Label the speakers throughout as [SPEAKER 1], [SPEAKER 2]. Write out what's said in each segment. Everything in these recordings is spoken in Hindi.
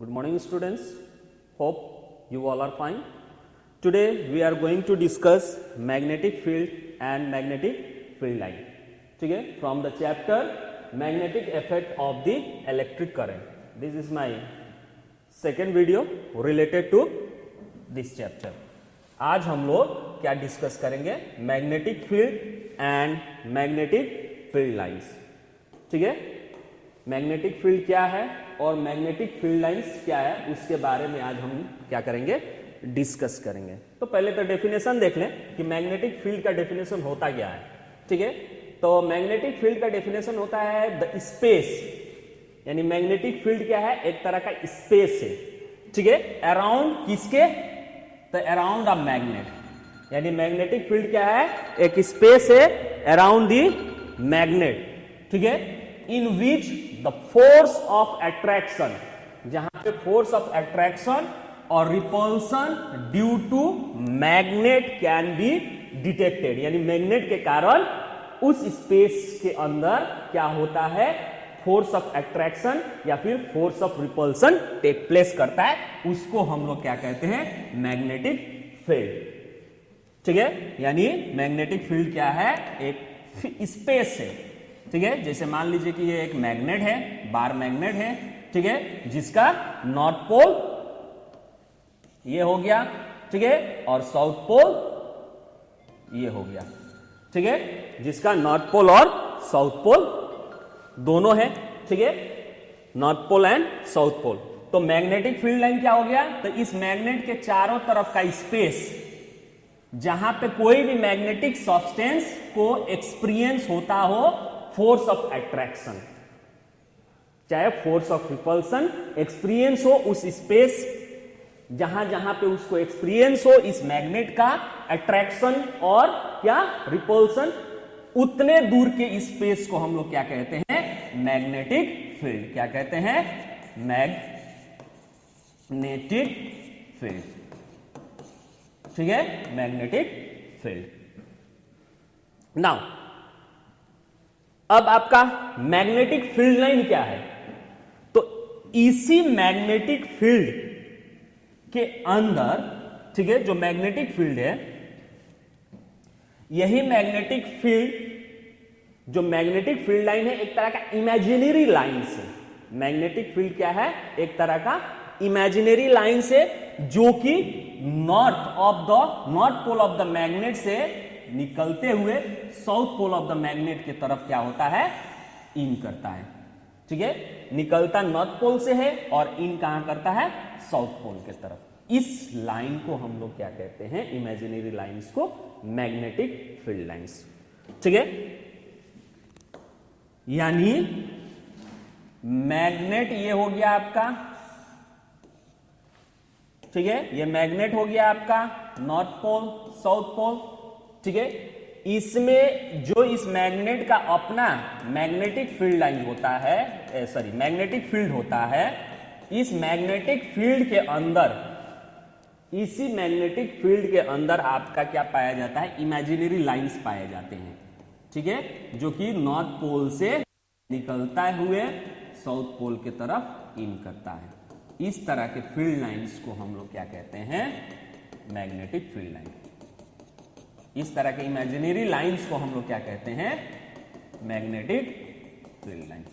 [SPEAKER 1] Good morning students, hope you all are fine. Today we are going to discuss magnetic field and magnetic field line. ठीक है, from the chapter magnetic effect of the electric current. This is my second video related to this chapter. आज हम लोग क्या डिस्कस करेंगे? Magnetic field and magnetic field lines. ठीक है, मैग्नेटिक फील्ड क्या है और मैग्नेटिक फील्ड लाइंस क्या है, उसके बारे में आज हम क्या करेंगे, डिस्कस करेंगे. तो पहले तो डेफिनेशन देख लें कि मैग्नेटिक फील्ड का डेफिनेशन होता क्या है. ठीक है, तो मैग्नेटिक फील्ड का डेफिनेशन होता है द स्पेस, यानी मैग्नेटिक फील्ड क्या है, एक तरह का स्पेस है. ठीक है, अराउंड किसके, तो अराउंड अ मैग्नेट, यानी मैग्नेटिक फील्ड क्या है, एक स्पेस है अराउंड दी मैग्नेट. ठीक है, in which the force of attraction, जहां पे फोर्स ऑफ अट्रैक्शन और repulsion due to magnet can be detected, यानी मैग्नेट के कारण उस स्पेस के अंदर क्या होता है, फोर्स ऑफ अट्रैक्शन या फिर force of repulsion take place करता है. उसको हम लोग क्या कहते हैं, मैग्नेटिक फील्ड. ठीक है, यानी मैग्नेटिक फील्ड क्या है, एक स्पेस है. ठीक है, जैसे मान लीजिए कि ये एक मैग्नेट है, बार मैग्नेट है. ठीक है, जिसका नॉर्थ पोल ये हो गया. ठीक है, और साउथ पोल ये हो गया. ठीक है, जिसका नॉर्थ पोल और साउथ पोल दोनों है. ठीक है, north pole and south pole. तो मैग्नेटिक फील्ड लाइन क्या हो गया, तो इस मैग्नेट के चारों तरफ का स्पेस जहां पे कोई भी मैग्नेटिक सब्सटेंस को एक्सपीरियंस होता हो फोर्स ऑफ अट्रैक्शन, चाहे फोर्स ऑफ रिपल्सन एक्सपीरियंस हो, उस स्पेस जहां जहां पे उसको एक्सपीरियंस हो इस मैग्नेट का अट्रैक्शन और क्या रिपल्सन, उतने दूर के स्पेस को हम लोग क्या कहते हैं, मैग्नेटिक फील्ड. क्या कहते हैं, मैग्नेटिक फील्ड. ठीक है, मैग्नेटिक फील्ड. नाउ अब आपका मैग्नेटिक फील्ड लाइन क्या है, तो इसी मैग्नेटिक फील्ड के अंदर, ठीक है, जो मैग्नेटिक फील्ड है, यही मैग्नेटिक फील्ड, जो मैग्नेटिक फील्ड लाइन है, एक तरह का इमेजिनरी लाइन से. मैग्नेटिक फील्ड क्या है, एक तरह का इमेजिनरी लाइन से, जो कि north pole of the magnet से निकलते हुए south pole of the magnet की तरफ क्या होता है, इन करता है. ठीक है, निकलता नॉर्थ पोल से है और इन कहां करता है, साउथ पोल की तरफ. इस लाइन को हम लोग क्या कहते हैं, इमेजिनरी लाइंस को मैग्नेटिक फील्ड लाइंस. ठीक है, यानी मैग्नेट ये हो गया आपका. ठीक है, ये मैग्नेट हो गया आपका नॉर्थ पोल साउथ पोल. ठीक है, इसमें जो इस मैग्नेट का अपना मैग्नेटिक फील्ड लाइन होता है, मैग्नेटिक फील्ड होता है, इस मैग्नेटिक फील्ड के अंदर, इसी मैग्नेटिक फील्ड के अंदर आपका क्या पाया जाता है, इमेजिनरी लाइंस पाए जाते हैं. ठीक है, जो कि नॉर्थ पोल से निकलता हुए साउथ पोल की तरफ इन करता है. इस तरह के फील्ड लाइंस को हम लोग क्या कहते हैं, मैग्नेटिक फील्ड लाइन. इस तरह के इमेजिनरी लाइंस को हम लोग क्या कहते हैं, मैग्नेटिक फील्ड लाइन.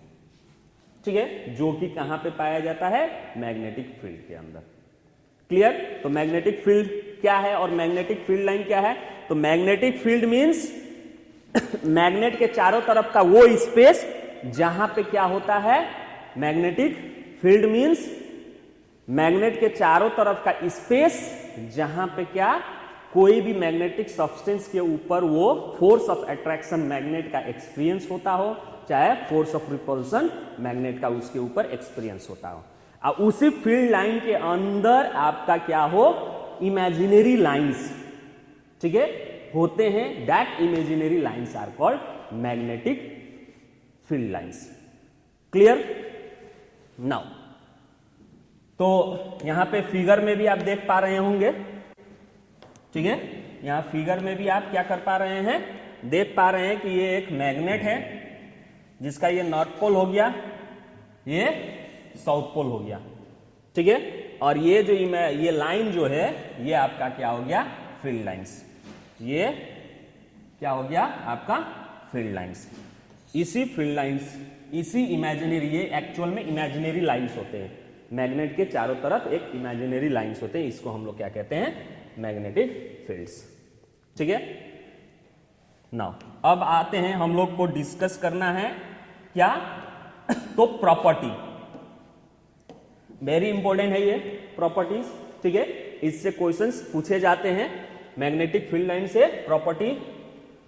[SPEAKER 1] ठीक है, जो कि कहां पे पाया जाता है, मैग्नेटिक फील्ड के अंदर. क्लियर. तो मैग्नेटिक फील्ड क्या है और मैग्नेटिक फील्ड लाइन क्या है, तो मैग्नेटिक फील्ड मींस मैग्नेट के चारों तरफ का वो स्पेस जहां पे क्या होता है, मैग्नेटिक फील्ड मींस मैग्नेट के चारों तरफ का स्पेस जहां पे क्या, कोई भी मैग्नेटिक सब्सटेंस के ऊपर वो फोर्स ऑफ अट्रैक्शन मैग्नेट का एक्सपीरियंस होता हो, चाहे फोर्स ऑफ रिपल्सन मैग्नेट का उसके ऊपर एक्सपीरियंस होता हो, और उसी फील्ड लाइन के अंदर आपका क्या हो, इमेजिनरी लाइंस, ठीक है, होते हैं. That imaginary lines are called magnetic field lines. Clear. Now तो यहां पे फिगर में भी आप देख पा रहे होंगे. ठीक है, यहां फिगर में भी आप क्या कर पा रहे हैं, देख पा रहे हैं कि ये एक मैग्नेट है जिसका ये नॉर्थ पोल हो गया, ये साउथ पोल हो गया. ठीक है। और ये जो ये लाइन जो है ये आपका क्या हो गया, फील्ड लाइंस। ये क्या हो गया आपका, फील्ड लाइंस। इसी फील्ड लाइंस, इसी इमेजिनरी, ये एक्चुअल में इमेजिनरी लाइंस होते हैं। मैग्नेट के चारों तरफ एक इमेजिनरी लाइंस होते हैं, इसको हम लोग क्या कहते हैं, मैग्नेटिक फील्ड्स। ठीक है। नाउ अब आते हैं, हम लोग को डिस्कस करना है क्या, तो प्रॉपर्टी। वेरी इंपॉर्टेंट है ये प्रॉपर्टीज। ठीक है, इससे क्वेश्चंस पूछे जाते हैं मैग्नेटिक फील्ड लाइन से प्रॉपर्टी।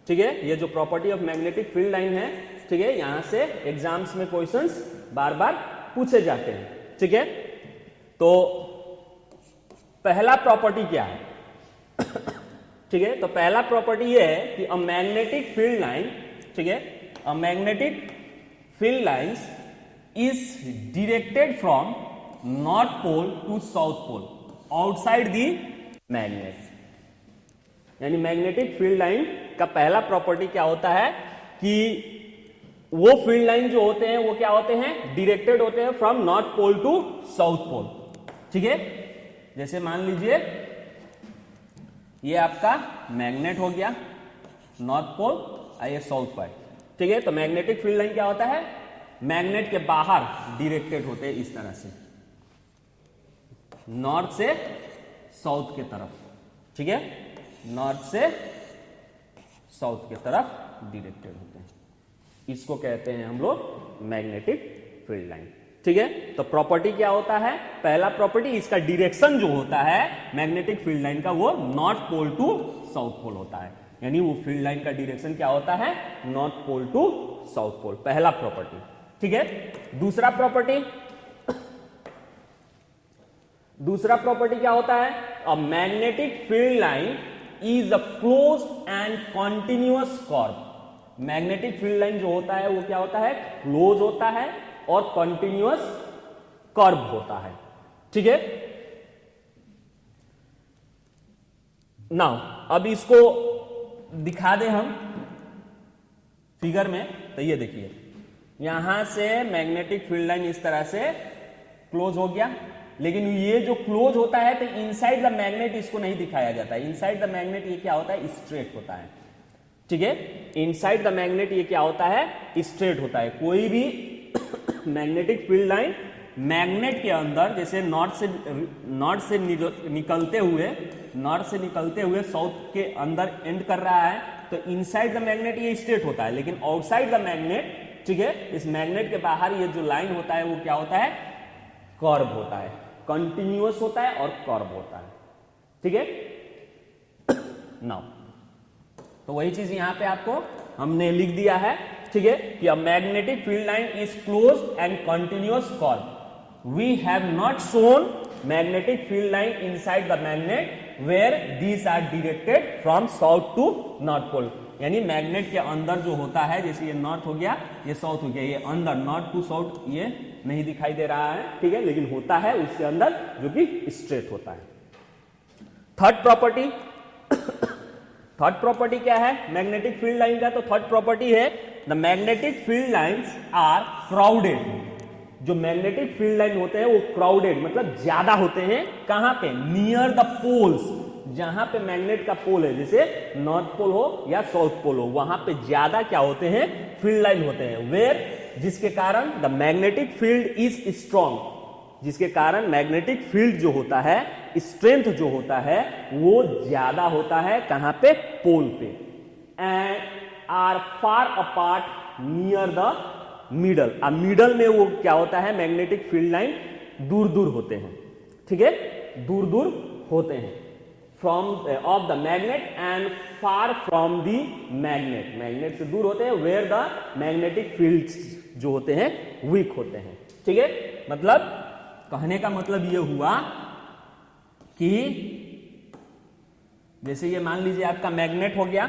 [SPEAKER 1] ठीक है, ये जो property of magnetic field line है, ठीक है, यहां से एग्जाम्स में क्वेश्चंस बार बार पूछे जाते हैं। ठीक है, तो पहला प्रॉपर्टी क्या है, ठीक है, तो पहला प्रॉपर्टी ये है कि अ मैग्नेटिक फील्ड लाइन, ठीक है, a magnetic field lines is directed from north pole to south pole outside the magnet. यानी मैग्नेटिक फील्ड लाइन का पहला प्रॉपर्टी क्या होता है कि वो फील्ड लाइन जो होते हैं वो क्या होते हैं, डिरेक्टेड होते हैं from north pole to south pole. ठीक है, जैसे मान लीजिए ये आपका मैग्नेट हो गया नॉर्थ पोल और ये साउथ पोल। ठीक है, तो मैग्नेटिक फील्ड लाइन क्या होता है, मैग्नेट के बाहर डिरेक्टेड होते हैं इस तरह से, नॉर्थ से साउथ के तरफ। ठीक है, नॉर्थ से साउथ के तरफ डिरेक्टेड होते हैं, इसको कहते हैं हम लोग मैग्नेटिक फील्ड लाइन। ठीक है, तो प्रॉपर्टी क्या होता है, पहला प्रॉपर्टी, इसका डायरेक्शन जो होता है मैग्नेटिक फील्ड लाइन का वो north pole to south pole होता है। यानी वो फील्ड लाइन का डायरेक्शन क्या होता है, north pole to south pole, पहला प्रॉपर्टी। ठीक है, दूसरा प्रॉपर्टी क्या होता है, a magnetic field line is a close and continuous curve. Magnetic field line जो होता है वो क्या होता है, क्लोज होता है और कॉन्टिन्यूअस कर्व होता है। ठीक है, नाउ अब इसको दिखा दें हम फिगर में, तो ये देखिए यहां से मैग्नेटिक फील्ड लाइन इस तरह से क्लोज हो गया, लेकिन ये जो क्लोज होता है तो इनसाइड द मैग्नेट इसको नहीं दिखाया जाता है। इनसाइड द मैग्नेट ये क्या होता है, स्ट्रेट होता है। ठीक है, इनसाइड द मैग्नेट ये क्या होता है, स्ट्रेट होता है। कोई भी मैग्नेटिक फील्ड लाइन मैग्नेट के अंदर, जैसे नॉर्थ से निकलते हुए साउथ के अंदर एंड कर रहा है, तो इनसाइड द मैग्नेट ये स्ट्रेट होता है, लेकिन आउटसाइड द मैग्नेट, ठीक है, इस मैग्नेट के बाहर ये जो लाइन होता है वो क्या होता है, कर्व होता है, कंटिन्यूअस होता है और कर्व होता है। ठीक है, नाउ तो वही चीज यहां पे आपको हमने लिख दिया है। ठीक है, कि a magnetic field line is close and continuous curve. We have not shown magnetic field line inside the magnet where these are directed from south to north pole. यानी मैग्नेट के अंदर जो होता है, जैसे ये नॉर्थ हो गया, ये साउथ हो गया, ये अंदर नॉर्थ टू साउथ ये नहीं दिखाई दे रहा है। ठीक है, लेकिन होता है उसके अंदर, जो कि स्ट्रेट होता है। थर्ड प्रॉपर्टी क्या है मैग्नेटिक फील्ड लाइन का, तो थर्ड प्रॉपर्टी है the magnetic field lines are crowded. जो मैग्नेटिक फील्ड लाइन होते हैं वो क्राउडेड मतलब ज्यादा होते हैं, कहां पे, नियर द पोल्स, जहां पे मैग्नेट का पोल है, जैसे नॉर्थ पोल हो या साउथ पोल हो, वहां पे ज्यादा क्या होते हैं, फील्ड लाइन होते हैं। वेयर, जिसके कारण the magnetic field is strong, जिसके कारण मैग्नेटिक फील्ड जो होता है, स्ट्रेंथ जो होता है वो ज्यादा होता है, कहां पे, पोल पे। And are far apart near the middle. अब मिडल में वो क्या होता है, मैग्नेटिक फील्ड लाइन दूर दूर होते हैं। ठीक है, दूर दूर होते हैं from of the magnet and far from the magnet, magnet से दूर होते हैं। वेयर द मैग्नेटिक फील्ड्स जो होते हैं वीक होते हैं। ठीक है, मतलब कहने का मतलब ये हुआ कि जैसे ये मान लीजिए आपका मैग्नेट हो गया,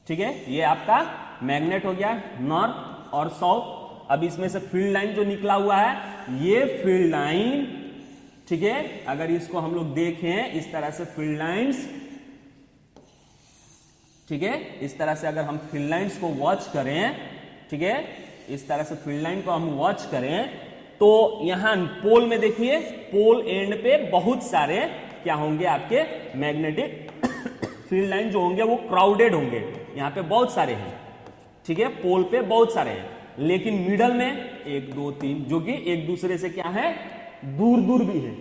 [SPEAKER 1] ठीक है, ये आपका मैग्नेट हो गया नॉर्थ और साउथ। अब इसमें से फील्ड लाइन जो निकला हुआ है, ये फील्ड लाइन, ठीक है, अगर इसको हम लोग देखें इस तरह से फील्ड लाइंस, ठीक है, इस तरह से अगर हम फील्ड लाइंस को वॉच करें, ठीक है, इस तरह से फील्ड लाइन को हम वॉच करें, तो यहां पोल में देखिए, पोल एंड पे बहुत सारे क्या होंगे आपके मैग्नेटिक फील्ड लाइन जो होंगे वो क्राउडेड होंगे, यहां पे बहुत सारे हैं, ठीक है, पोल पे बहुत सारे हैं, लेकिन मिडल में 1 2 3 जो कि एक दूसरे से क्या है, दूर दूर भी है,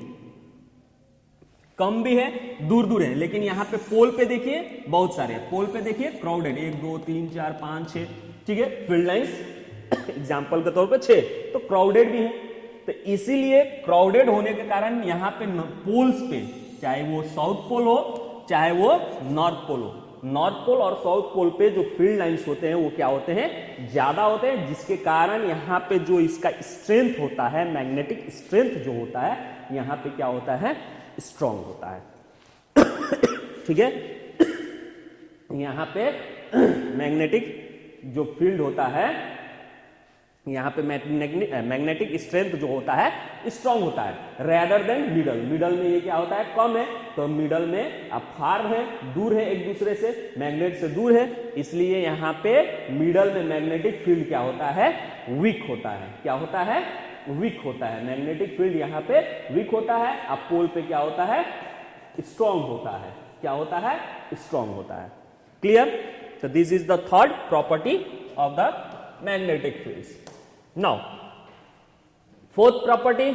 [SPEAKER 1] कम भी है, दूर दूर है, लेकिन यहां पे पोल पे देखिए बहुत सारे हैं, पोल पे देखिए क्राउडेड 1 2 3 4 5 6, ठीक है, फील्ड लाइंस एग्जांपल के तौर पे 6, तो क्राउडेड भी है। तो इसीलिए क्राउडेड होने के कारण यहां पे पोल्स पे, चाहे वो साउथ पोल हो चाहे वो नॉर्थ पोल हो, नॉर्थ पोल और साउथ पोल पे जो फील्ड लाइंस होते हैं वो क्या होते हैं, ज्यादा होते हैं, जिसके कारण यहां पे जो इसका स्ट्रेंथ होता है, मैग्नेटिक स्ट्रेंथ जो होता है यहां पे क्या होता है, स्ट्रांग होता है ठीक है। यहां पे मैग्नेटिक जो फील्ड होता है, यहां पे मैग्नेटिक स्ट्रेंथ जो होता है स्ट्रांग होता है, रेदर देन मिडल। मिडल में ये क्या होता है, कम है, तो मिडल में आप फार है, दूर है एक दूसरे से, मैग्नेट से दूर है, इसलिए यहां पे मिडल में मैग्नेटिक फील्ड क्या होता है, वीक होता है। क्या होता है, वीक होता है, मैग्नेटिक फील्ड यहां पे वीक होता है। अब पोल पे क्या होता है, स्ट्रांग होता है। क्या होता है, स्ट्रांग होता है। Clear? So this is the third property of the magnetic fields. Now, fourth property,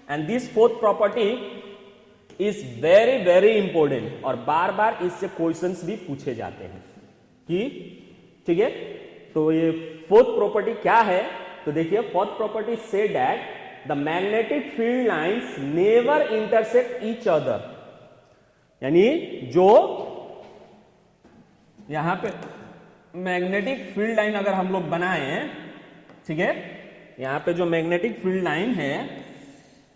[SPEAKER 1] and this fourth property is very very important और बार बार इससे क्वेश्चंस भी पूछे जाते हैं कि, ठीक है, तो ये फोर्थ प्रॉपर्टी क्या है, तो देखिए fourth property say that the magnetic field lines never intersect each other, यानी जो यहां पे मैग्नेटिक फील्ड लाइन अगर हम लोग बनाए, ठीक है, यहां पे जो मैग्नेटिक फील्ड लाइन है,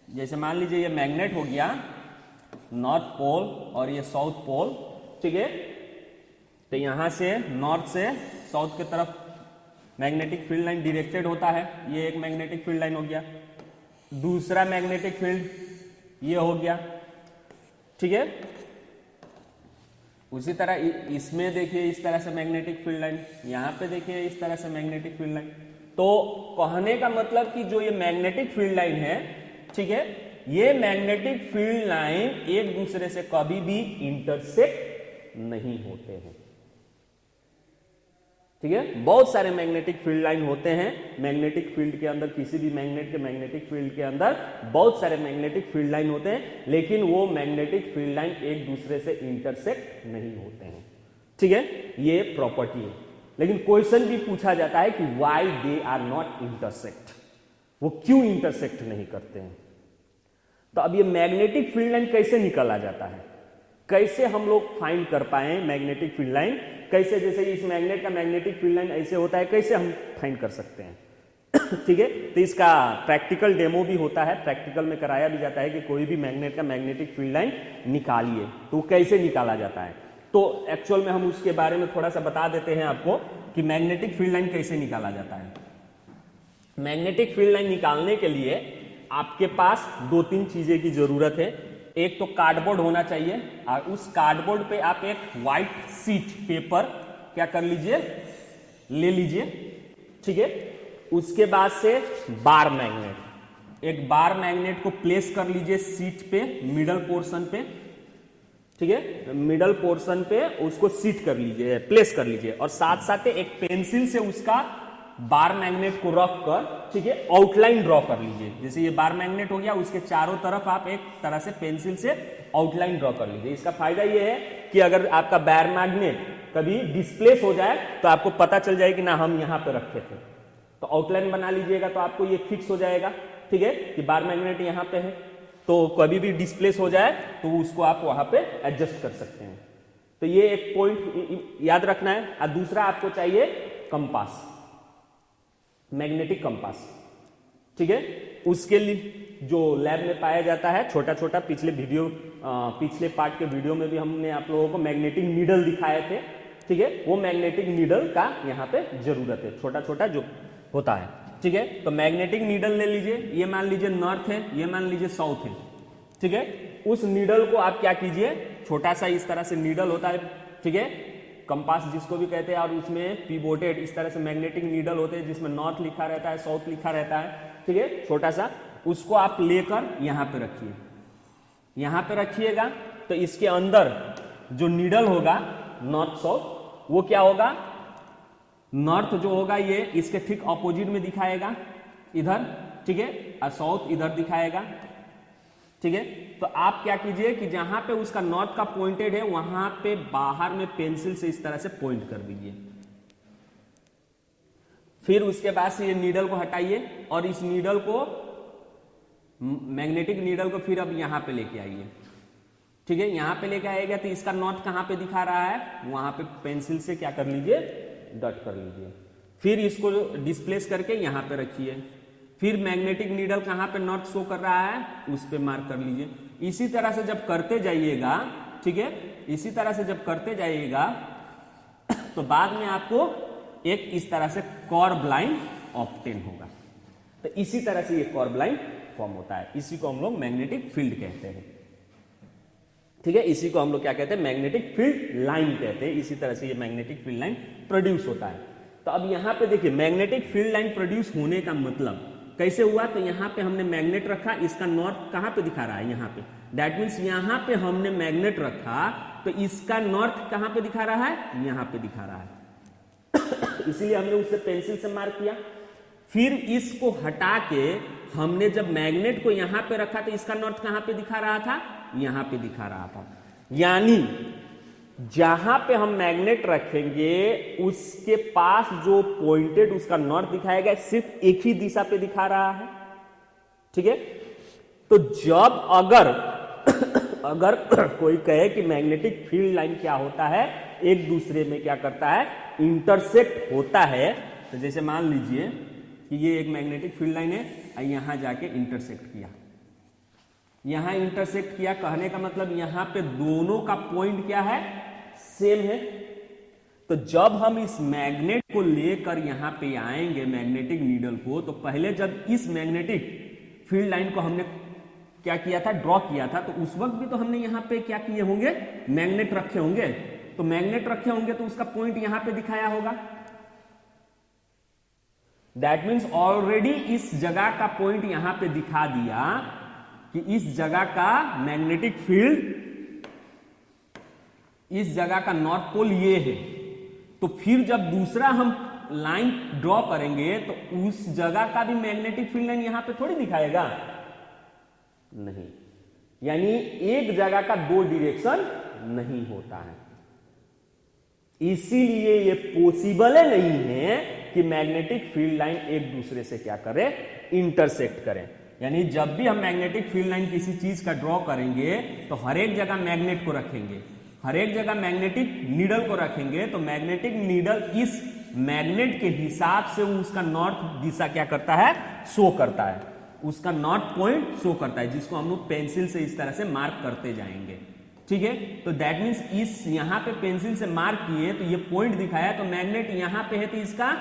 [SPEAKER 1] जैसे मान लीजिए ये मैग्नेट हो गया, नॉर्थ पोल और ये साउथ पोल, ठीक है, तो यहां से नॉर्थ से साउथ की तरफ मैग्नेटिक फील्ड लाइन डायरेक्टेड होता है, ये एक मैग्नेटिक फील्ड लाइन हो गया, दूसरा मैग्नेटिक फील्ड ये हो गया, ठीक है। उसी तरह इसमें देखिए इस तरह से मैग्नेटिक फील्ड लाइन, यहां पे देखिए इस तरह से मैग्नेटिक फील्ड लाइन। तो कहने का मतलब कि जो ये मैग्नेटिक फील्ड लाइन है, ठीक है, ये मैग्नेटिक फील्ड लाइन एक दूसरे से कभी भी इंटरसेक्ट नहीं होते हैं, ठीक है। बहुत सारे मैग्नेटिक फील्ड लाइन होते हैं मैग्नेटिक फील्ड के अंदर, किसी भी मैग्नेट के मैग्नेटिक फील्ड के अंदर बहुत सारे मैग्नेटिक फील्ड लाइन होते हैं, लेकिन वो मैग्नेटिक फील्ड लाइन एक दूसरे से इंटरसेक्ट नहीं होते हैं, ठीक है, ये प्रॉपर्टी है। लेकिन क्वेश्चन भी पूछा जाता है कि why they are not intersect, वो क्यों इंटरसेक्ट नहीं करते हैं। तो अब ये मैग्नेटिक फील्ड लाइन कैसे निकाला जाता है, कैसे हम लोग फाइंड कर पाए मैग्नेटिक फील्ड लाइन, कैसे, जैसे इस मैग्नेट का मैग्नेटिक फील्ड लाइन ऐसे होता है, कैसे हम फाइंड कर सकते हैं ठीक है। तो इसका प्रैक्टिकल डेमो भी होता है, प्रैक्टिकल में कराया भी जाता है कि कोई भी मैग्नेट का मैग्नेटिक फील्ड लाइन निकालिए, तो कैसे निकाला जाता है। तो एक्चुअल में हम उसके बारे में थोड़ा सा बता देते हैं आपको कि मैग्नेटिक फील्ड लाइन कैसे निकाला जाता है। मैग्नेटिक फील्ड लाइन निकालने के लिए आपके पास 2-3 चीजें की जरूरत है। एक तो कार्डबोर्ड होना चाहिए, और उस कार्डबोर्ड पे आप एक व्हाइट शीट पेपर क्या कर लीजिए, ले लीजिए, ठीक है। उसके बाद से बार मैग्नेट, एक बार मैग्नेट को प्लेस कर लीजिए शीट पे, मिडल पोर्शन पे, ठीक है, मिडल पोर्शन पे उसको सीट कर लीजिए, प्लेस कर लीजिए, और साथ साथ एक पेंसिल से उसका बार मैग्नेट को रख कर, ठीक है, आउटलाइन ड्रॉ कर लीजिए। जैसे ये बार मैग्नेट हो गया, उसके चारों तरफ आप एक तरह से पेंसिल से आउटलाइन ड्रॉ कर लीजिए। इसका फायदा ये है कि अगर आपका बार मैग्नेट कभी डिस्प्लेस हो जाए तो आपको पता चल जाए कि ना हम यहां पे रखे थे, तो आउटलाइन बना लीजिएगा तो आपको ये फिक्स हो जाएगा, ठीक है, कि बार मैग्नेट यहां पे है, तो कभी भी डिस्प्लेस हो जाए तो उसको आप वहां पे एडजस्ट कर सकते हैं। तो ये एक पॉइंट याद रखना है। और दूसरा आपको चाहिए कंपास, मैग्नेटिक कंपास, ठीक है। उसके लिए जो लैब में पाया जाता है छोटा छोटा, पिछले पार्ट के वीडियो में भी हमने आप लोगों को मैग्नेटिक नीडल दिखाए थे, ठीक है, वो मैग्नेटिक नीडल का यहाँ पे जरूरत है, छोटा छोटा जो होता है, ठीक है। तो मैग्नेटिक नीडल ले लीजिए, ये मान लीजिए नॉर्थ है, ये मान लीजिए साउथ है, ठीक है। उस नीडल को आप क्या कीजिए, छोटा सा इस तरह से नीडल होता है, ठीक है, कंपास जिसको भी कहते हैं, और उसमें पिवोटेड इस तरह से मैग्नेटिक नीडल होते हैं जिसमें नॉर्थ लिखा रहता है, साउथ लिखा रहता है, ठीक है, छोटा सा, उसको आप लेकर यहां पे रखिए, यहां पे रखिएगा। तो इसके अंदर जो नीडल होगा नॉर्थ साउथ, वो क्या होगा, नॉर्थ जो होगा ये इसके ठीक ऑपोजिट में दिखाएगा इधर, ठीक है, और साउथ इधर दिखाएगा, ठीक है। तो आप क्या कीजिए कि जहां पे उसका नॉर्थ का पॉइंटेड है वहां पे बाहर में पेंसिल से इस तरह से पॉइंट कर दीजिए। फिर उसके बाद से ये नीडल को हटाइए और इस नीडल को, मैग्नेटिक नीडल को फिर अब यहां पे लेके आइए, ठीक है। यहां पे लेके आएगा तो इसका नॉर्थ कहां पे दिखा रहा है, वहां पे पेंसिल से क्या कर लीजिए, डॉट कर लीजिए। फिर इसको डिस्प्लेस करके यहां पे रखिए। फिर मैग्नेटिक नीडल कहां पे नॉर्थ शो कर रहा है, उस पे मार्क कर लीजिए। इसी तरह से जब करते जाइएगा, ठीक है, इसी तरह से जब करते जाइएगा तो बाद में आपको एक इस तरह से कर्व लाइन ऑब्टेन होगा। तो इसी तरह से ये कर्व लाइन फॉर्म होता है, इसी को हम लोग मैग्नेटिक फील्ड कहते हैं, ठीक है। इसी को हम लोग क्या कहते हैं, मैग्नेटिक फील्ड लाइन कहते हैं। इसी तरह से ये मैग्नेटिक फील्ड लाइन प्रोड्यूस होता है। तो अब यहां पे देखिए, मैग्नेटिक फील्ड लाइन प्रोड्यूस होने का मतलब कैसे हुआ, तो यहां पे हमने मैग्नेट रखा, इसका नॉर्थ कहां पे दिखा रहा है, यहां पे, दैट मीन्स यहां पे हमने मैग्नेट रखा तो इसका नॉर्थ कहां पे दिखा रहा है, यहां पे दिखा रहा है। इसीलिए हमने उसे पेंसिल से मार्क किया। फिर इसको हटा के हमने जब मैग्नेट को यहां पे रखा तो इसका नॉर्थ कहां पे दिखा रहा था, यहां पे दिखा रहा था। यानी जहां पे हम मैग्नेट रखेंगे उसके पास जो पॉइंटेड उसका नॉर्थ दिखाएगा, सिर्फ एक ही दिशा पे दिखा रहा है, ठीक है। तो जब अगर कोई कहे कि मैग्नेटिक फील्ड लाइन क्या होता है, एक दूसरे में क्या करता है, इंटरसेक्ट होता है। तो जैसे मान लीजिए कि ये एक मैग्नेटिक फील्ड लाइन है, यहां जाके इंटरसेक्ट किया, यहां इंटरसेक्ट किया, कहने का मतलब यहां पे दोनों का पॉइंट क्या है, सेम है। तो जब हम इस मैग्नेट को लेकर यहां पे आएंगे, मैग्नेटिक नीडल को, तो पहले जब इस मैग्नेटिक फील्ड लाइन को हमने क्या किया था, ड्रॉ किया था, तो उस वक्त भी तो हमने यहां पे क्या किए होंगे, मैग्नेट रखे होंगे। तो मैग्नेट रखे होंगे तो उसका पॉइंट यहां पे दिखाया होगा। दैट मीन्स ऑलरेडी इस जगह का पॉइंट यहां पे दिखा दिया कि इस जगह का मैग्नेटिक फील्ड, इस जगह का नॉर्थ पोल ये है। तो फिर जब दूसरा हम लाइन ड्रॉ करेंगे तो उस जगह का भी मैग्नेटिक फील्ड लाइन यहां पे थोड़ी दिखाएगा, नहीं। यानी एक जगह का दो डायरेक्शन नहीं होता है। इसीलिए ये पॉसिबल नहीं है कि मैग्नेटिक फील्ड लाइन एक दूसरे से क्या करे, इंटरसेक्ट करें। यानी जब भी हम मैग्नेटिक फील्ड लाइन किसी चीज का ड्रॉ करेंगे तो हर एक जगह मैग्नेट को रखेंगे, हर एक जगह मैग्नेटिक नीडल को रखेंगे। तो मैग्नेटिक नीडल इस मैग्नेट के हिसाब से उसका नॉर्थ दिशा क्या करता है, शो करता है, उसका नॉर्थ पॉइंट शो करता है, जिसको हम लोग पेंसिल से इस तरह से मार्क करते जाएंगे, ठीक है। तो दैट मीन्स इस यहां पे पेंसिल से मार्क किए तो ये पॉइंट दिखाया, तो मैग्नेट यहां पे है तो इसका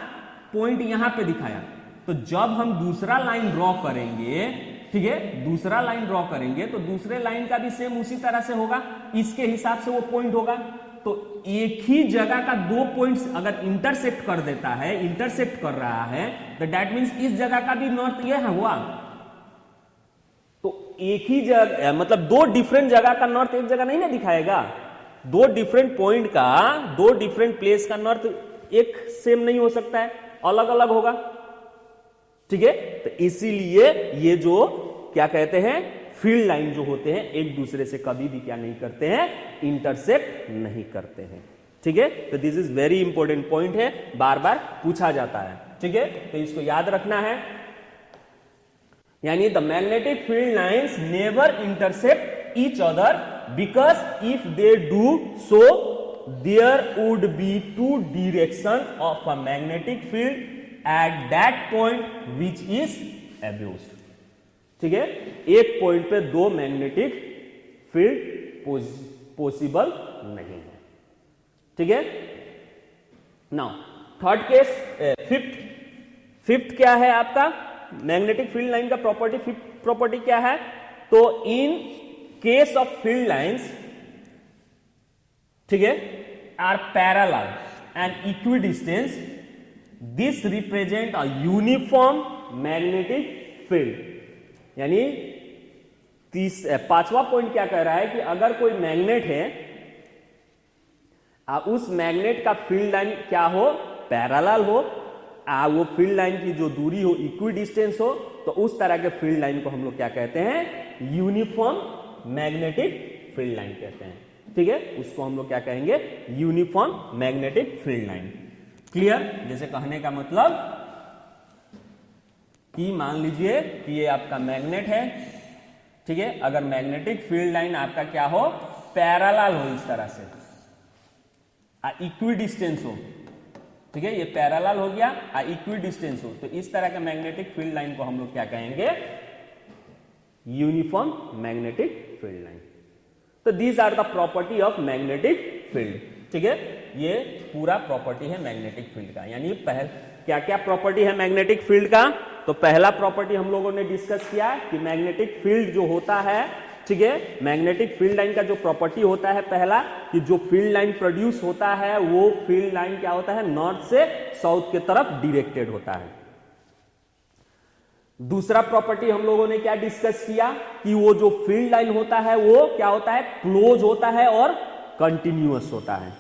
[SPEAKER 1] पॉइंट यहां पे दिखाया। तो जब हम दूसरा लाइन ड्रॉ करेंगे, ठीक है, दूसरा लाइन ड्रॉ करेंगे तो दूसरे लाइन का भी सेम उसी तरह से होगा, इसके हिसाब से वो पॉइंट होगा। तो एक ही जगह का दो पॉइंट्स अगर इंटरसेक्ट कर देता है, इंटरसेक्ट कर रहा है, तो दैट मीन्स इस जगह का भी नॉर्थ ये हुआ। तो एक ही जगह मतलब दो डिफरेंट जगह का नॉर्थ एक जगह नहीं ना दिखाएगा, दो डिफरेंट पॉइंट का, दो डिफरेंट प्लेस का नॉर्थ एक सेम नहीं हो सकता है, अलग अलग होगा, ठीक है। तो इसीलिए ये जो क्या कहते हैं, फील्ड लाइन जो होते हैं एक दूसरे से कभी भी क्या नहीं करते हैं, इंटरसेक्ट नहीं करते हैं, ठीक है। तो this is very important point है, बार बार पूछा जाता है, ठीक है। तो इसको याद रखना है। यानी the magnetic field lines never intersect each other because if they do so there would be two direction of a magnetic field at that point which is abused, ठीक है। एक पॉइंट पे दो मैग्नेटिक फील्ड पॉसिबल नहीं है, ठीक है। नाउ थर्ड केस, फिफ्थ क्या है आपका मैग्नेटिक फील्ड लाइन का प्रॉपर्टी, फिफ्थ प्रॉपर्टी क्या है, तो in case of field lines, ठीक है, are parallel and equidistance, this represent a uniform magnetic field. यानी पांचवा पॉइंट क्या कह रहा है कि अगर कोई मैग्नेट है, उस मैग्नेट का फील्ड लाइन क्या हो, पैरेलल हो, वो फील्ड लाइन की जो दूरी हो इक्वी डिस्टेंस हो, तो उस तरह के फील्ड लाइन को हम लोग क्या कहते हैं, यूनिफॉर्म मैग्नेटिक फील्ड लाइन कहते हैं। ठीक है, उसको हम लोग क्या कहेंगे, uniform magnetic field line. Clear? जैसे कहने का मतलब कि मान लीजिए कि ये आपका मैग्नेट है, ठीक है, अगर मैग्नेटिक फील्ड लाइन आपका क्या हो, पैरेलल हो, इस तरह से इक्वी डिस्टेंस हो, ठीक है, ये पैरेलल हो गया, इक्वी डिस्टेंस हो, तो इस तरह के मैग्नेटिक फील्ड लाइन को हम लोग क्या कहेंगे, यूनिफॉर्म मैग्नेटिक फील्ड लाइन। तो these are the property of magnetic field. ठीक है, ये पूरा प्रॉपर्टी है मैग्नेटिक फील्ड का। यानी क्या क्या प्रॉपर्टी है मैग्नेटिक फील्ड का? तो पहला प्रॉपर्टी हम लोगों ने डिस्कस किया कि मैग्नेटिक फील्ड जो होता है, ठीक है, मैग्नेटिक फील्ड लाइन का जो प्रॉपर्टी होता है पहला, कि जो फील्ड लाइन प्रोड्यूस होता है वो फील्ड लाइन क्या होता है, नॉर्थ से साउथ की तरफ डायरेक्टेड होता है। दूसरा प्रॉपर्टी हम लोगों ने क्या डिस्कस किया कि वो जो फील्ड लाइन होता है वो क्या होता है, क्लोज होता है और कंटिन्यूअस होता है।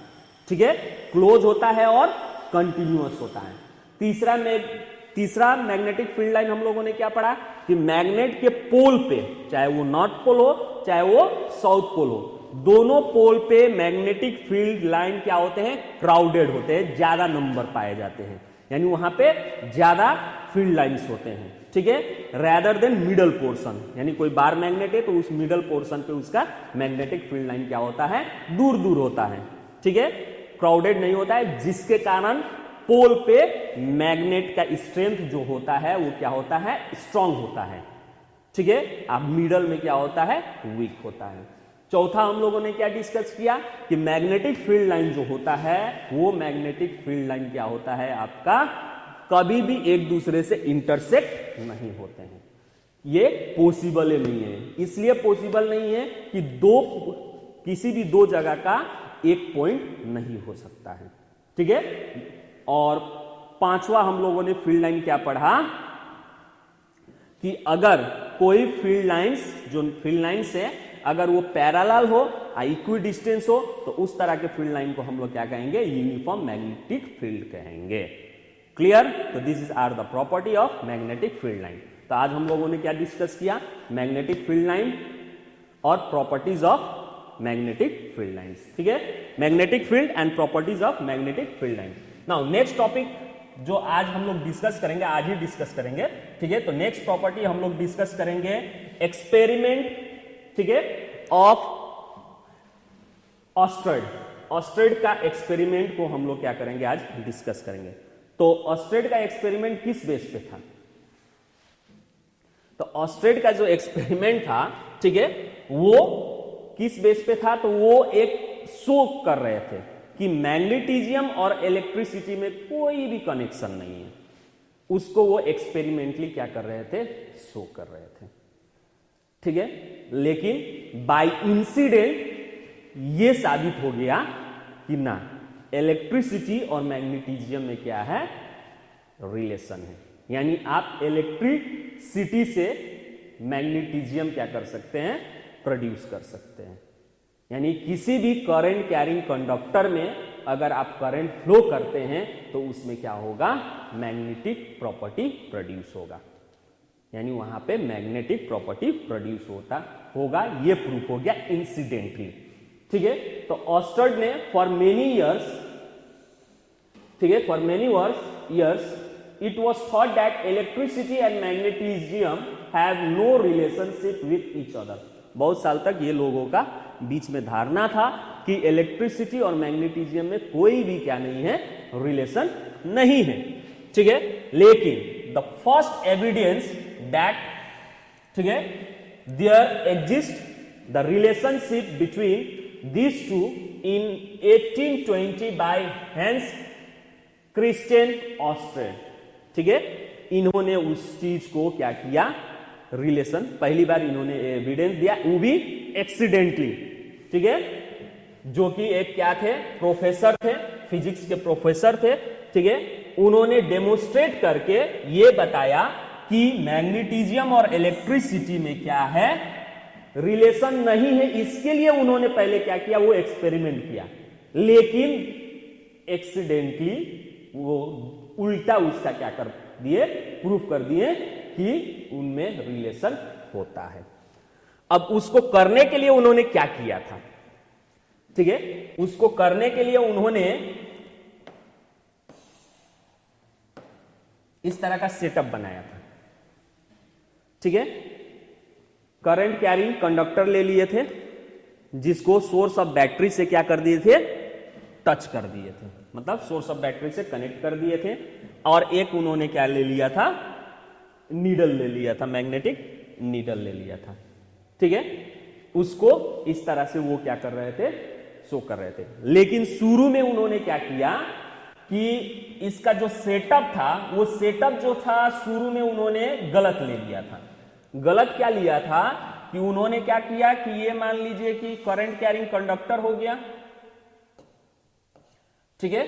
[SPEAKER 1] ठीक है, क्लोज होता है और कंटिन्यूअस होता है। तीसरा मैग्नेटिक फील्ड लाइन हम लोगों ने क्या पढ़ा कि मैग्नेट के पोल पे, चाहे वो नॉर्थ पोल हो चाहे वो साउथ पोल हो, दोनों पोल पे मैग्नेटिक फील्ड लाइन क्या होते हैं, क्राउडेड होते हैं, ज्यादा नंबर पाए जाते हैं। यानी वहां पे ज्यादा फील्ड लाइंस होते हैं। ठीक है, रैदर देन मिडल पोर्शन, यानी कोई बार मैग्नेट है तो उस मिडल पोर्शन पे उसका मैग्नेटिक फील्ड लाइन क्या होता है, दूर दूर होता है। ठीक है, क्राउडेड नहीं होता है, जिसके कारण पोल पे मैग्नेट का स्ट्रेंथ जो होता है वो क्या होता है, स्ट्रांग होता है। ठीक है, अब मिडल में क्या होता है, वीक होता है। चौथा हम लोगों ने क्या डिस्कस किया कि मैग्नेटिक फील्ड लाइन जो होता है वो मैग्नेटिक फील्ड लाइन क्या होता है आपका, कभी भी एक दूसरे से इंटरसेक्ट नहीं होते हैं। ये पॉसिबल नहीं है। इसलिए पॉसिबल नहीं है कि किसी भी दो जगह का एक पॉइंट नहीं हो सकता है। ठीक है, और पांचवा हम लोगों ने फील्ड लाइन क्या पढ़ा कि अगर कोई फील्ड लाइंस है अगर वो पैरेलल हो, इक्वी डिस्टेंस हो, तो उस तरह के फील्ड लाइन को हम लोग क्या कहेंगे, यूनिफॉर्म मैग्नेटिक फील्ड कहेंगे। क्लियर? तो this is are the property of magnetic field line. तो आज हम लोगों ने क्या डिस्कस किया, मैग्नेटिक फील्ड लाइन और properties of magnetic field lines. ठीक है, magnetic field and properties of magnetic field line. Now next topic जो आज हम लोग डिस्कस करेंगे, आज ही डिस्कस करेंगे। ठीक है, तो नेक्स्ट प्रॉपर्टी हम लोग डिस्कस करेंगे एक्सपेरिमेंट, ठीक है, ऑफ ऑस्ट्रेड का एक्सपेरिमेंट को हम लोग क्या करेंगे, आज डिस्कस करेंगे। तो ऑस्ट्रेड का एक्सपेरिमेंट किस बेस पे था? तो ऑस्ट्रेड का जो एक्सपेरिमेंट था, ठीक है, वो किस बेस पे था? तो वो एक शो कर रहे थे कि मैग्नेटिज्म और इलेक्ट्रिसिटी में कोई भी कनेक्शन नहीं है। उसको वो एक्सपेरिमेंटली क्या कर रहे थे, शो कर रहे थे। ठीक है, लेकिन बाय इंसिडेंट ये साबित हो गया कि ना, इलेक्ट्रिसिटी और मैग्नेटिज्म में क्या है, रिलेशन है। यानी आप इलेक्ट्रिसिटी से मैग्नेटिज्म क्या कर सकते हैं, प्रोड्यूस कर सकते हैं। यानी किसी भी करंट कैरिंग कंडक्टर में अगर आप करंट फ्लो करते हैं तो उसमें क्या होगा, मैग्नेटिक प्रॉपर्टी प्रोड्यूस होगा। यानी वहां पे मैग्नेटिक प्रॉपर्टी प्रोड्यूस होगा, ये प्रूफ हो गया इंसिडेंटली। ठीक है, तो ऑस्ट्रेड ने फॉर मेनी इयर्स, ठीक है, for many years it was thought that electricity and magnetism have no relationship with each other. बहुत साल तक ये लोगों का बीच में धारणा था कि इलेक्ट्रिसिटी और मैग्नेटिज्म में कोई भी क्या नहीं है, रिलेशन नहीं है। ठीक है, लेकिन द फर्स्ट एविडेंस दैट, ठीक है, there exist the relationship between these two in 1820 by Hans Christian ऑस्ट्रेड। ठीक है, इन्होंने उस चीज को क्या किया, रिलेशन पहली बार इन्होंने एविडेंस दिया, वो भी एक्सीडेंटली। ठीक है, जो कि एक क्या थे, प्रोफेसर थे, फिजिक्स के प्रोफेसर थे। ठीक है, उन्होंने डेमोन्स्ट्रेट करके ये बताया कि मैग्नेटिज्म और इलेक्ट्रिसिटी में क्या है, रिलेशन नहीं है। इसके लिए उन्होंने पहले क्या किया, वो एक्सपेरिमेंट किया, लेकिन एक्सीडेंटली वो उल्टा उसका क्या कर दिए, प्रूफ कर दिए कि उनमें रिलेशन होता है। अब उसको करने के लिए उन्होंने क्या किया था, ठीक है, उसको करने के लिए उन्होंने इस तरह का सेटअप बनाया था, ठीक है। करंट कैरिंग कंडक्टर ले लिए थे, जिसको सोर्स ऑफ बैटरी से क्या कर दिए थे, टच कर दिए थे, मतलब सोर्स ऑफ बैटरी से कनेक्ट कर दिए थे। और एक उन्होंने क्या ले लिया था, नीडल ले लिया था, मैग्नेटिक नीडल ले लिया था, ठीक है। उसको इस तरह से वो क्या कर रहे थे, शो कर रहे थे। लेकिन शुरू में उन्होंने क्या किया कि इसका जो सेटअप था, वो सेटअप जो था शुरू में उन्होंने गलत ले लिया था। गलत क्या लिया था कि उन्होंने क्या किया कि ये मान लीजिए कि करंट कैरिंग कंडक्टर हो गया, ठीक है,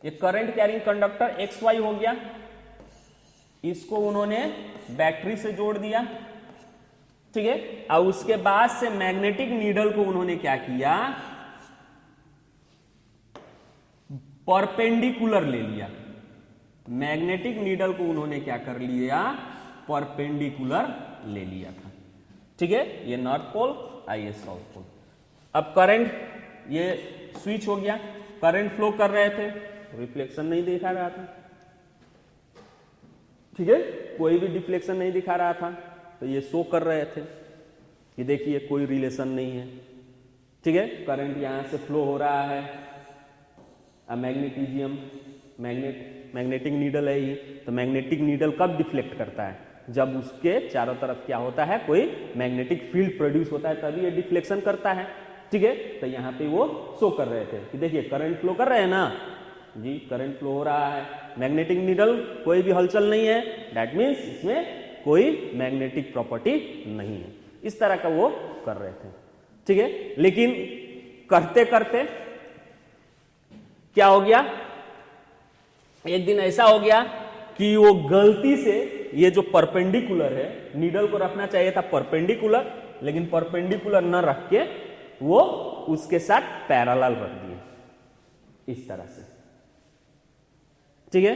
[SPEAKER 1] ये करंट कैरिंग कंडक्टर XY हो गया, इसको उन्होंने बैटरी से जोड़ दिया, ठीक है। और उसके बाद से मैग्नेटिक नीडल को उन्होंने क्या किया, परपेंडिकुलर ले लिया। मैग्नेटिक नीडल को उन्होंने क्या कर लिया, परपेंडिकुलर ले लिया था, ठीक है। ये नॉर्थ पोल, ये साउथ पोल। अब करंट, ये स्विच हो गया, करंट फ्लो कर रहे थे, रिफ्लेक्शन नहीं दिखा रहा था, ठीक है, कोई भी डिफ्लेक्शन नहीं दिखा रहा था, तो ये शो कर रहे थे कि देखिए कोई रिलेशन नहीं है, ठीक है। करंट यहां से फ्लो हो रहा है, मैग्नेटिज्म, मैग्नेटिक नीडल है ये, तो मैग्नेटिक नीडल कब डिफ्लेक्ट करता है, जब उसके चारों तरफ क्या होता है, कोई मैग्नेटिक फील्ड प्रोड्यूस होता है, तभी ये डिफ्लेक्शन करता है, ठीक है। तो यहां पे वो शो कर रहे थे कि देखिए करंट फ्लो कर रहे हैं ना जी, करंट फ्लो हो रहा है, मैग्नेटिक नीडल कोई भी हलचल नहीं है, दैट मीन्स इसमें कोई मैग्नेटिक प्रॉपर्टी नहीं है। इस तरह का वो कर रहे थे, ठीक है। लेकिन करते करते क्या हो गया, एक दिन ऐसा हो गया कि वो गलती से ये जो परपेंडिकुलर है, नीडल को रखना चाहिए था परपेंडिकुलर, लेकिन परपेंडिकुलर न रख के वो उसके साथ पैरेलल रख दिए, इस तरह से, ठीक है,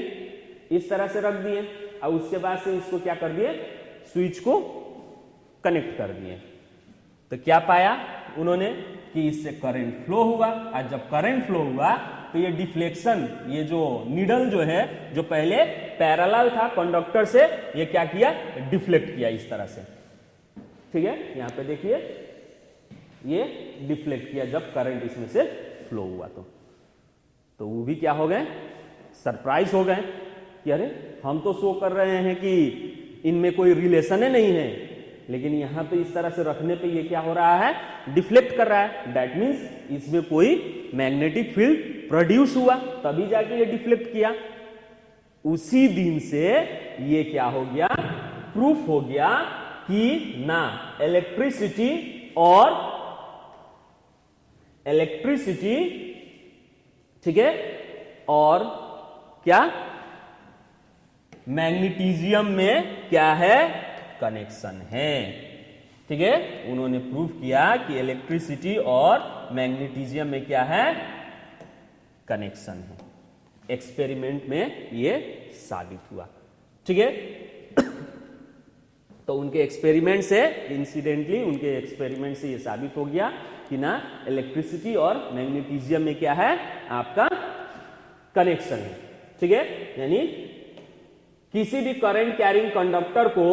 [SPEAKER 1] इस तरह से रख दिए। और उसके बाद से इसको क्या कर दिए, स्विच को कनेक्ट कर दिए। तो क्या पाया उन्होंने कि इससे करंट फ्लो हुआ, और जब करंट फ्लो हुआ तो ये डिफ्लेक्शन, ये जो नीडल जो है, जो पहले पैरेलल था कंडक्टर से, ये क्या किया, डिफ्लेक्ट किया इस तरह से, ठीक है। यहां पे देखिए ये डिफ्लेक्ट किया जब करंट इसमें से फ्लो हुआ, तो वो भी क्या हो गए, सरप्राइज हो गए कि अरे हम तो शो कर रहे हैं कि इनमें कोई रिलेशन ही नहीं है, लेकिन यहां पे इस तरह से रखने पे ये क्या हो रहा है, डिफ्लेक्ट कर रहा है, दैट मीन्स इसमें कोई मैग्नेटिक फील्ड प्रोड्यूस हुआ, तभी जाके ये डिफ्लेक्ट किया। उसी दिन से ये क्या हो गया, प्रूफ हो गया कि ना इलेक्ट्रिसिटी ठीक है, और क्या मैग्नेटिज्म में क्या है, कनेक्शन है, ठीक है। उन्होंने प्रूफ किया कि इलेक्ट्रिसिटी और मैग्नेटिज्म में क्या है, कनेक्शन है। एक्सपेरिमेंट में ये साबित हुआ, ठीक है। तो उनके एक्सपेरिमेंट से, इंसिडेंटली उनके एक्सपेरिमेंट से ये साबित हो गया कि ना इलेक्ट्रिसिटी और मैग्नेटिज्म में क्या है, आपका कनेक्शन है, ठीक है। यानी किसी भी करंट कैरिंग कंडक्टर को,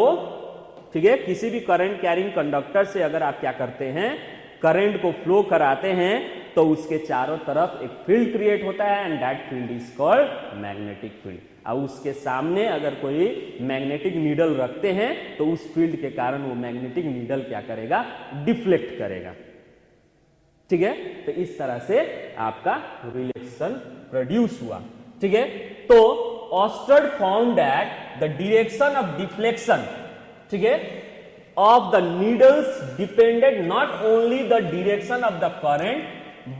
[SPEAKER 1] ठीक है, किसी भी करंट कैरिंग कंडक्टर से अगर आप क्या करते हैं, करंट को फ्लो कराते हैं, तो उसके चारों तरफ एक फील्ड क्रिएट होता है, and that field is called magnetic field. और उसके सामने अगर कोई मैग्नेटिक नीडल रखते हैं, तो उस फील्ड के कारण वो मैग्नेटिक नीडल क्या करेगा, डिफ्लेक्ट करेगा, ठीक है। तो इस तरह से आपका रिलेशन प्रोड्यूस हुआ, ठीक है। तो ऑस्टर्ड found that the direction of deflection, ठीक है, of the needles depended not only the direction of the current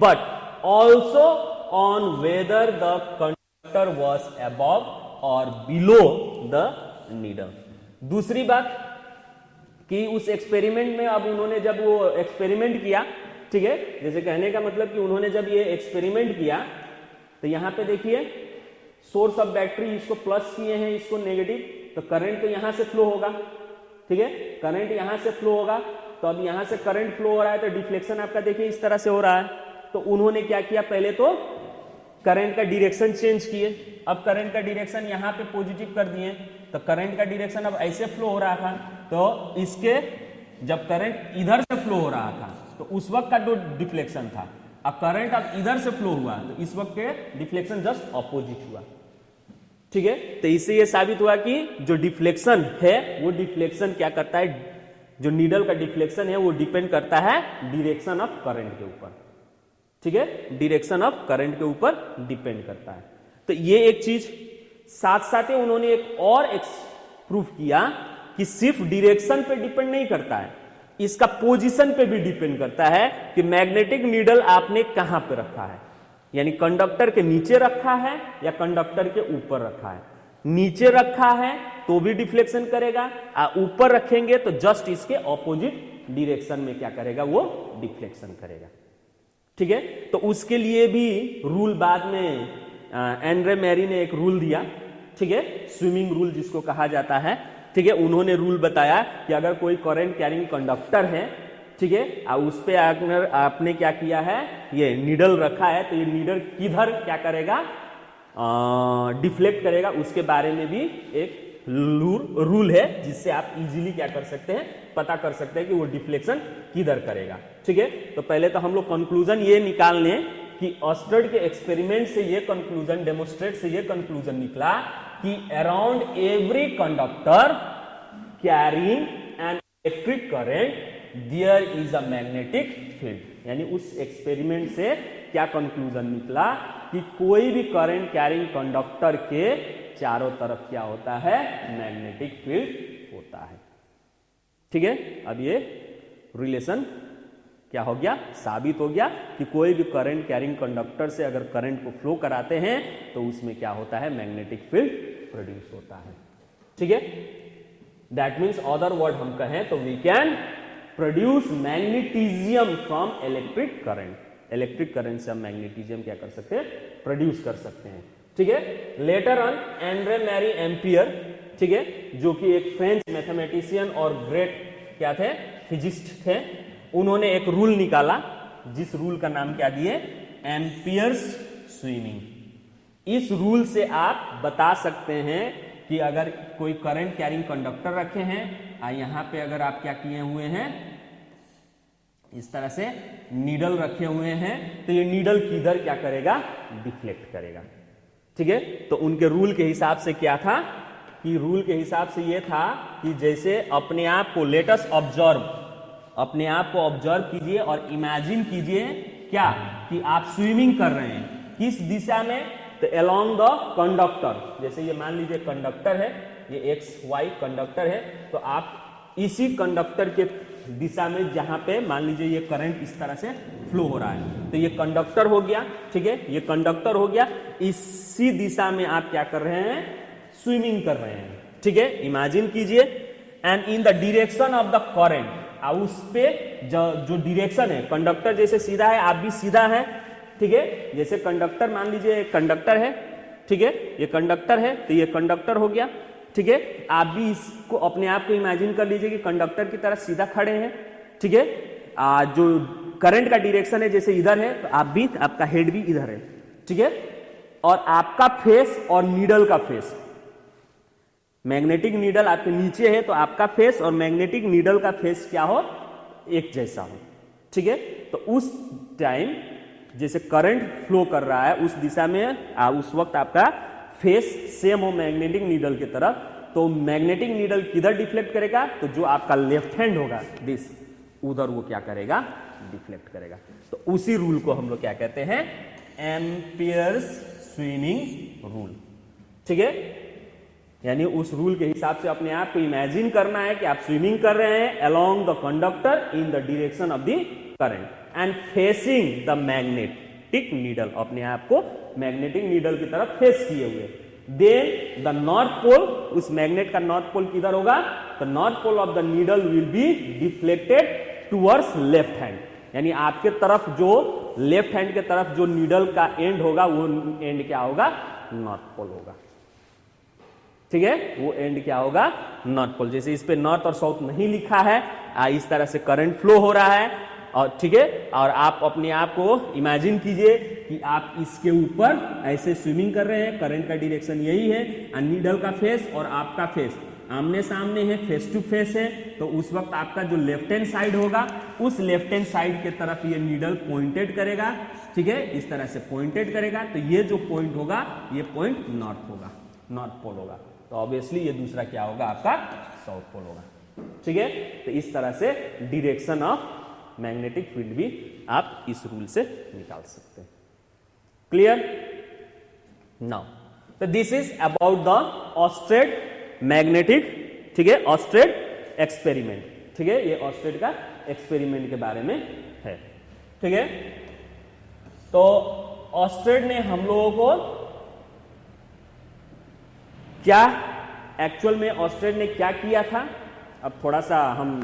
[SPEAKER 1] but also on whether the conductor was above or below the needle. दूसरी बात कि उस एक्सपेरिमेंट में अब उन्होंने जब वो एक्सपेरिमेंट किया, ठीक है, जैसे कहने का मतलब कि उन्होंने जब ये एक्सपेरिमेंट किया तो यहां पे देखिए सोर्स ऑफ बैटरी, इसको प्लस किए हैं, इसको नेगेटिव, तो करंट तो यहां से फ्लो होगा, ठीक है, करंट यहां से फ्लो होगा। तो अब यहां से करंट फ्लो हो रहा है तो डिफ्लेक्शन आपका देखिए इस तरह से हो रहा है। तो उन्होंने क्या किया, पहले तो करंट का डायरेक्शन चेंज किए। अब करंट का डायरेक्शन यहां पे पॉजिटिव कर दिए, तो करंट का डायरेक्शन अब ऐसे फ्लो हो रहा था, तो इसके जब करंट इधर से फ्लो हो रहा था तो उस वक्त का जो डिफ्लेक्शन था, अब करंट अब इधर से फ्लो हुआ तो इस वक्त के डिफ्लेक्शन जस्ट ऑपोजिट हुआ, ठीक है। तो इससे ये साबित हुआ कि जो डिफ्लेक्शन है वो डिफ्लेक्शन क्या करता है, जो नीडल का डिफ्लेक्शन है वो डिपेंड करता है डायरेक्शन ऑफ करंट के ऊपर, ठीक है, डायरेक्शन ऑफ करंट के ऊपर डिपेंड करता है। तो ये एक चीज, साथ साथ ही उन्होंने एक और प्रूफ किया कि सिर्फ डायरेक्शन पे डिपेंड नहीं करता है, इसका पोजीशन पे भी डिपेंड करता है कि मैग्नेटिक नीडल आपने कहां पे रखा है, यानी कंडक्टर के नीचे रखा है या कंडक्टर के ऊपर रखा है। नीचे रखा है तो भी डिफ्लेक्शन करेगा, ऊपर रखेंगे तो जस्ट इसके ऑपोजिट डायरेक्शन में क्या करेगा, वो डिफ्लेक्शन करेगा, ठीक है। तो उसके लिए भी रूल बाद में एंड्रे मैरी ने एक रूल दिया, ठीक है, स्विमिंग रूल जिसको कहा जाता है, ठीक है। उन्होंने रूल बताया कि अगर कोई करंट कैरिंग कंडक्टर है, ठीक है, उस पे आपने क्या किया है, ये नीडल रखा है, तो ये नीडल किधर क्या करेगा, डिफ्लेक्ट करेगा, उसके बारे में भी एक रूल है जिससे आप इजीली क्या कर सकते हैं, पता कर सकते हैं कि वो डिफ्लेक्शन किधर करेगा, ठीक है। तो पहले तो हम लोग कंक्लूजन ये निकाल लें कि ऑस्टर्ड के एक्सपेरिमेंट से ये कंक्लूजन, डेमोस्ट्रेट से ये कंक्लूजन निकला कि around every conductor carrying an electric current there is a magnetic field. यानी उस एक्सपेरिमेंट से क्या कंक्लूजन निकला कि कोई भी करंट कैरिंग कंडक्टर के चारों तरफ क्या होता है, मैग्नेटिक फील्ड होता है, ठीक है। अब ये रिलेशन क्या हो गया, साबित हो गया कि कोई भी करंट कैरिंग कंडक्टर से अगर करंट को फ्लो कराते हैं तो उसमें क्या होता है, मैग्नेटिक फील्ड प्रोड्यूस होता है, ठीक है। दैट मीन्स अदर वर्ड हम कहें तो we can produce magnetism from electric current. Electric current से हम मैग्नेटिज्म क्या कर सकते हैं, प्रोड्यूस कर सकते हैं, ठीक है। Later on Andre Marie Ampere, ठीक है, जो कि एक फ्रेंच मैथमेटिशियन और ग्रेट क्या थे, फिजिस्ट थे, उन्होंने एक रूल निकाला जिस रूल का नाम क्या दिए, एम्पियर्स स्विमिंग। इस रूल से आप बता सकते हैं कि अगर कोई करंट कैरिंग कंडक्टर रखे हैं, यहां पे अगर आप क्या किए हुए हैं, इस तरह से नीडल रखे हुए हैं, तो ये नीडल किधर क्या करेगा, डिफ्लेक्ट करेगा, ठीक है। तो उनके रूल के हिसाब से क्या था कि रूल के हिसाब से ये था कि जैसे अपने आप को लेटस ऑब्जर्व, अपने आप को ऑब्जर्व कीजिए और इमेजिन कीजिए क्या कि आप स्विमिंग कर रहे हैं, किस दिशा में, तो अलोंग द कंडक्टर। जैसे ये मान लीजिए कंडक्टर है, ये एक्स वाई कंडक्टर है, तो आप इसी कंडक्टर के दिशा में जहां पे मान लीजिए ये करंट इस तरह से फ्लो हो रहा है, तो ये कंडक्टर हो गया, ठीक है, ये कंडक्टर हो गया, इसी दिशा में आप क्या कर रहे हैं, स्विमिंग कर रहे हैं, ठीक है, इमेजिन कीजिए। And in the direction of the current, उस पे जो डायरेक्शन है, कंडक्टर जैसे सीधा है आप भी सीधा है, ठीक है, जैसे कंडक्टर मान लीजिए एक है, ठीक है, ये कंडक्टर है तो ये कंडक्टर हो गया, ठीक है। आप भी इसको अपने आप को इमेजिन कर लीजिए कि कंडक्टर की तरह सीधा खड़े हैं, ठीक है। जो करंट का डायरेक्शन है जैसे इधर है तो आप भी, आपका हेड भी इधर है, ठीक है, और आपका फेस और नीडल का फेस, मैग्नेटिक नीडल आपके नीचे है तो आपका फेस और मैग्नेटिक नीडल का फेस क्या हो, एक जैसा हो, ठीक है। तो उस टाइम जैसे करंट फ्लो कर रहा है उस दिशा में उस वक्त आपका फेस सेम हो मैग्नेटिक नीडल की तरफ, तो मैग्नेटिक नीडल किधर डिफ्लेक्ट करेगा, तो जो आपका लेफ्ट हैंड होगा दिस, उधर वो क्या करेगा, डिफ्लेक्ट करेगा। तो उसी रूल को हम लोग क्या कहते हैं, एम्पियर्स स्विमिंग रूल, ठीक है। यानी उस रूल के हिसाब से अपने आप को इमेजिन करना है कि आप स्विमिंग कर रहे हैं along the conductor in the direction of the current and facing the magnetic needle, अपने आप को मैग्नेटिक नीडल की तरफ फेस किए हुए, देन द नॉर्थ पोल, उस मैग्नेट का नॉर्थ पोल किधर होगा, the north pole of the needle will be deflected towards left hand, यानी आपके तरफ जो लेफ्ट हैंड के तरफ जो नीडल का एंड होगा वो एंड क्या होगा, नॉर्थ पोल होगा। ठीक है, वो एंड क्या होगा, नॉर्थ पोल। जैसे इस पे नॉर्थ और साउथ नहीं लिखा है, इस तरह से करंट फ्लो हो रहा है, और ठीक है, और आप अपने आप को इमेजिन कीजिए कि आप इसके ऊपर ऐसे स्विमिंग कर रहे हैं, करंट का डायरेक्शन यही है, नीडल का फेस और आपका फेस आमने सामने है, फेस टू फेस है, तो उस वक्त आपका जो लेफ्ट हैंड साइड होगा उस लेफ्ट हैंड साइड के तरफ ये नीडल पॉइंटेड करेगा। ठीक है, इस तरह से पॉइंटेड करेगा, तो ये जो पॉइंट होगा ये पॉइंट नॉर्थ होगा, नॉर्थ पोल होगा, तो ऑब्वियसली ये दूसरा क्या होगा, आपका साउथ पोल होगा। ठीक है, तो इस तरह से डायरेक्शन ऑफ मैग्नेटिक फील्ड भी आप इस रूल से निकाल सकते हैं। क्लियर? नाउ तो this is about the Oersted magnetic, ठीक है, ऑस्टेड एक्सपेरिमेंट। ठीक है, ये ऑस्टेड का एक्सपेरिमेंट के बारे में है। ठीक है, तो ऑस्टेड ने हम लोगों को क्या, एक्चुअल में ऑस्टेड ने क्या किया था, अब थोड़ा सा हम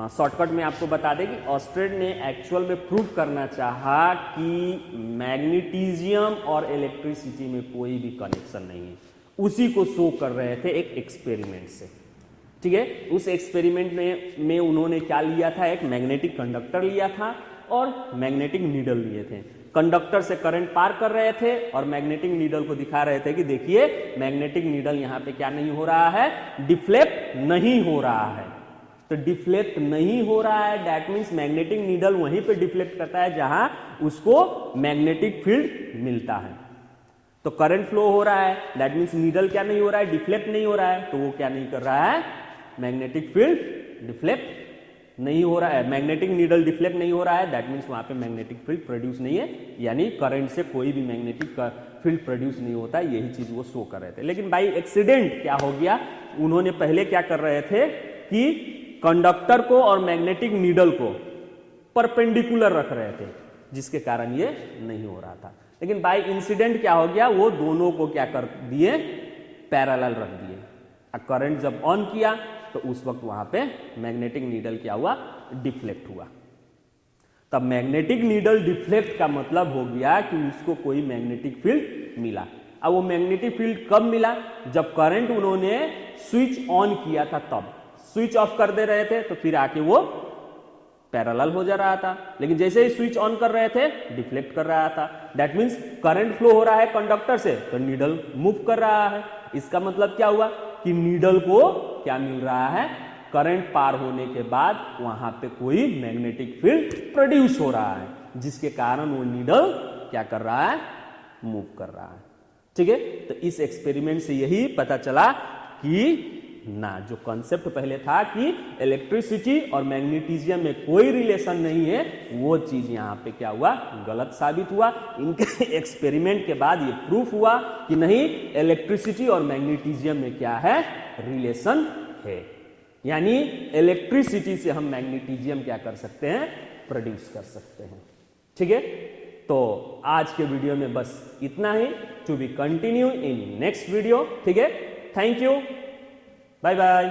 [SPEAKER 1] शॉर्टकट में आपको बता दें कि ऑस्टेड ने एक्चुअल में प्रूव करना चाहा कि मैग्नेटिज्म और इलेक्ट्रिसिटी में कोई भी कनेक्शन नहीं है, उसी को शो कर रहे थे एक एक्सपेरिमेंट से। ठीक है, उस एक्सपेरिमेंट में उन्होंने क्या लिया था, एक मैग्नेटिक कंडक्टर लिया था और मैग्नेटिक नीडल लिए थे। कंडक्टर से करंट पार कर रहे थे और मैग्नेटिक नीडल को दिखा रहे थे कि देखिए मैग्नेटिक नीडल यहां पे क्या नहीं हो रहा है, डिफ्लेक्ट नहीं हो रहा है। तो डिफ्लेक्ट नहीं हो रहा है, दैट मीन्स मैग्नेटिक नीडल वहीं पे डिफ्लेक्ट करता है जहां उसको मैग्नेटिक फील्ड मिलता है। तो करंट फ्लो हो रहा है, दैट मीन्स नीडल क्या नहीं हो रहा है, डिफ्लेक्ट नहीं हो रहा है, तो वो क्या नहीं कर रहा है, मैग्नेटिक फील्ड डिफ्लेक्ट नहीं हो रहा है, मैग्नेटिक नीडल डिफ्लेक्ट नहीं हो रहा है, दैट मीन्स वहां पे मैग्नेटिक फील्ड प्रोड्यूस नहीं है, यानी करंट से कोई भी मैग्नेटिक फील्ड प्रोड्यूस नहीं होता, यही चीज वो शो कर रहे थे। लेकिन बाई एक्सीडेंट क्या हो गया, उन्होंने पहले क्या कर रहे थे कि कंडक्टर को और मैग्नेटिक नीडल को परपेंडिकुलर रख रहे थे, जिसके कारण ये नहीं हो रहा था। लेकिन बाई इंसिडेंट क्या हो गया, वो दोनों को क्या कर दिए, पैरेलल रख दिए। करंट जब ऑन किया तो उस वक्त वहां पे मैग्नेटिक नीडल क्या हुआ, डिफ्लेक्ट हुआ। तब मैग्नेटिक नीडल डिफ्लेक्ट का मतलब हो गया कि उसको कोई मैग्नेटिक फील्ड मिला। अब वो मैग्नेटिक फील्ड कब मिला, जब करंट उन्होंने स्विच ऑन किया था, तब स्विच ऑफ कर दे रहे थे तो फिर आके वो पैरेलल हो जा रहा था, लेकिन जैसे ही स्विच ऑन कर रहे थे डिफ्लेक्ट कर रहा था। दैट मीन्स करंट फ्लो हो रहा है कंडक्टर से तो नीडल मूव कर रहा है। इसका मतलब क्या हुआ कि नीडल को क्या मिल रहा है, करंट पार होने के बाद वहां पे कोई मैग्नेटिक फील्ड प्रोड्यूस हो रहा है, जिसके कारण वो नीडल क्या कर रहा है, मूव कर रहा है। ठीक है, तो इस एक्सपेरिमेंट से यही पता चला कि ना, जो कॉन्सेप्ट पहले था कि इलेक्ट्रिसिटी और मैग्नेटिज्म में कोई रिलेशन नहीं है, वो चीज यहां पे क्या हुआ, गलत साबित हुआ। इनके एक्सपेरिमेंट के बाद ये प्रूफ हुआ कि नहीं, इलेक्ट्रिसिटी और मैग्नेटिज्म में क्या है, रिलेशन है। यानी इलेक्ट्रिसिटी से हम मैग्नेटिज्म क्या कर सकते हैं, प्रोड्यूस कर सकते हैं। ठीक है, तो आज के वीडियो में बस इतना ही, to be continue in next video. ठीक है, थैंक यू, बाय बाय।